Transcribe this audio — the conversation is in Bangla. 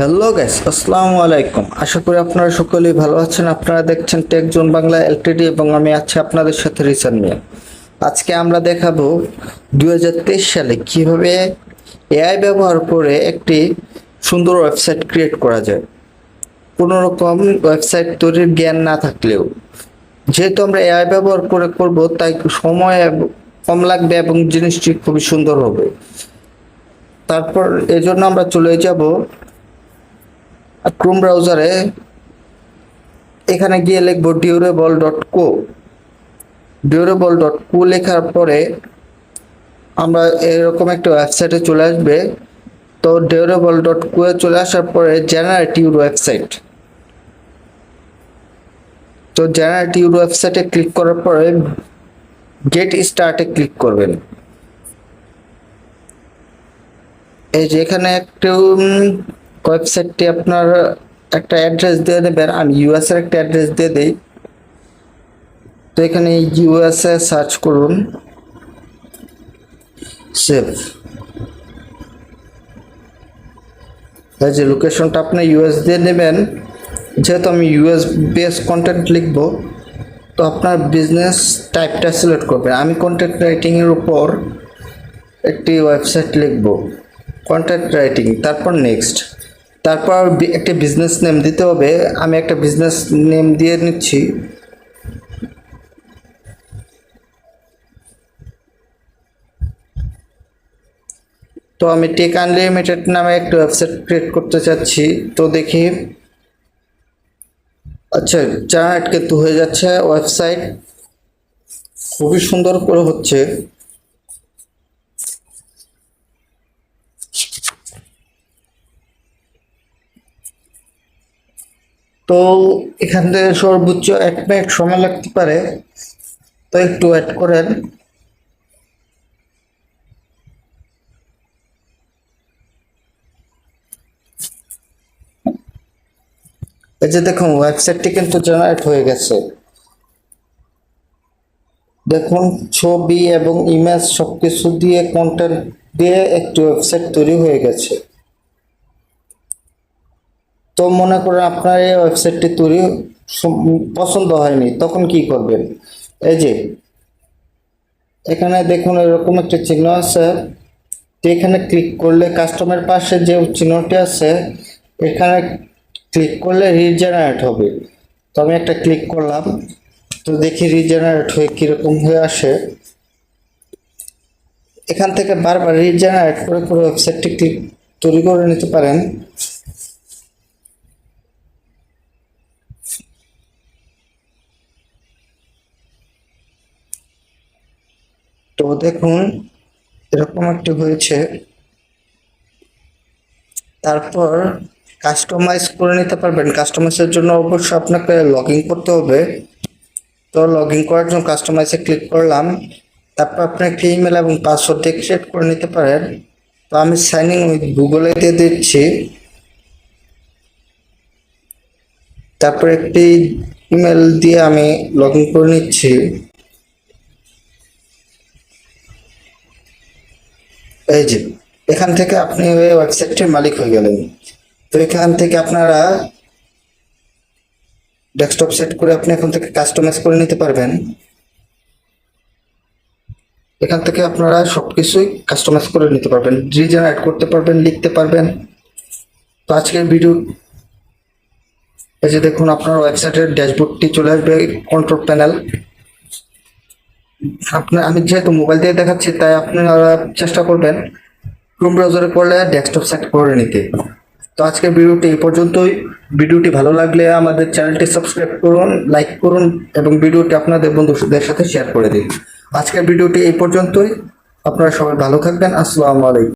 হ্যালো গাইস, আসসালামু আলাইকুম। আশা করি আপনারা সকলেই ভালো আছেন। আপনারা দেখছেন টেক জোন বাংলা এলটিডি এবং আমি আছি আপনাদের সাথে রিসান মিয়া। আজকে আমরা দেখাবো 2023 সালে কিভাবে এআই ব্যবহার করে একটি সুন্দর ওয়েবসাইট ক্রিয়েট করা যায়। কোনো রকম ওয়েবসাইট তৈরির জ্ঞান না থাকলেও, যেহেতু আমরা এআই ব্যবহার করে করব, তাই সময় কম লাগবে এবং জিনিসটি খুবই সুন্দর হবে। তারপর এজন্য আমরা চলে যাব ক্রোম ব্রাউজারে। এখানে গিয়ে লিখবো durable.co লেখার পরে আমরা এরকম একটা ওয়েবসাইটে চলে আসবে। তো durable.co এ চলে আসার পরে জেনারেট ইউর ওয়েবসাইট, তো জেনারেট ইউর ওয়েবসাইটে ক্লিক করার পরে গেট স্টার্টে ক্লিক করবেন। এই যে এখানে একটু ওয়েবসাইটটি আপনার একটা অ্যাড্রেস দিয়ে দেবেন। আমি ইউএস এর একটা অ্যাড্রেস দিয়ে দেই। তো এখানে ইউএসএ সার্চ করুন, সেভ। এই যে লোকেশনটা আপনি ইউএস দিয়ে নেবেন। যেহেতু আমি ইউএস বেস কন্টেন্ট লিখব, তো আপনার বিজনেস টাইপটা সিলেক্ট করবেন। আমি কন্টেন্ট রাইটিং এর উপর একটি ওয়েবসাইট লিখব, কন্টেন্ট রাইটিং, তারপর নেক্সট, তারপর একটা বিজনেস নেম দিতে হবে। আমি একটা বিজনেস নেম দিয়ে নিচ্ছি। তো আমি টেক আনলিমিটেড নামে একটা ওয়েবসাইট ক্রিয়েট করতে চাচ্ছি। তো দেখি, আচ্ছা, জেনারেট কিন্তু হয়ে যাচ্ছে। ওয়েবসাইট খুবই সুন্দর করে হচ্ছে। তো এখান থেকে সর্বোচ্চ 1 মিনিট সময় লাগতে পারে, তো একটু ওয়েট করেন। এই যে দেখুন, ওয়েবসাইটটি কিন্তু জেনারেট হয়ে গেছে। দেখুন, ছবি এবং ইমেজ সবকিছু দিয়ে, কন্টেন্ট দিয়ে একটি ওয়েবসাইট তৈরি হয়ে গেছে। তো মনে করেন আপনার এই ওয়েবসাইটটি তৈরি পছন্দ হয়নি, তখন কি করবেন? এই যে এখানে দেখুন এরকম একটা চিহ্ন আছে। তো এখানে ক্লিক করলে কাস্টমার পাশে যে চিহ্নটি আছে, এখানে ক্লিক করলে রিজেনারেট হবে। তো আমি একটা ক্লিক করলাম, তো দেখি রিজেনারেট হয়ে কিরকম হয়ে আসে। এখান থেকে বারবার রিজেনারেট করে করে ওয়েবসাইটটি ক্লিক তৈরি করে নিতে পারেন। তো দেখুন এরকম একটি হয়েছে। তারপর কাস্টমাইজ করে নিতে পারবেন। কাস্টমাইজের জন্য অবশ্যই আপনাকে লগ ইন করতে হবে। তো লগ ইন করার জন্য কাস্টমাইজে ক্লিক করলাম। তারপর আপনি একটা ইমেল এবং পাসওয়ার্ড দিয়ে ক্রিয়েট করে নিতে পারেন। তো আমি সাইন ইন উইথ গুগলে দিয়ে দিচ্ছি। তারপর একটি ইমেল দিয়ে আমি লগ ইন করে নিচ্ছি। এই যে এখান থেকে আপনি ওই ওয়েবসাইটটির মালিক হয়ে গেলেন। তো এখান থেকে আপনারা ডেস্কটপ সেট করে আপনি এখন থেকে কাস্টমাইজ করে নিতে পারবেন। এখান থেকে আপনারা সবকিছুই কাস্টমাইজ করে নিতে পারবেন, রিজেনারেট করতে পারবেন, লিখতে পারবেন। তো আজকের ভিডিও, এই যে দেখুন আপনার ওয়েবসাইটের ড্যাশবোর্ডটি চলে আসবে, কন্ট্রোল প্যানেল। আমি যেহেতু মোবাইল দিয়ে দেখাচ্ছি, তাই আপনারা চেষ্টা করবেন ক্রোম ব্রাউজারে করলে ডেস্কটপ সেট করে নিতে। তো আজকের ভিডিওটি এই পর্যন্তই। ভিডিওটি ভালো লাগলে আমাদের চ্যানেলটি সাবস্ক্রাইব করুন, লাইক করুন এবং ভিডিওটি আপনাদের বন্ধুদের সাথে শেয়ার করে দিন। আজকের ভিডিওটি এই পর্যন্তই। আপনারা সবাই ভালো থাকবেন। আসসালামু আলাইকুম।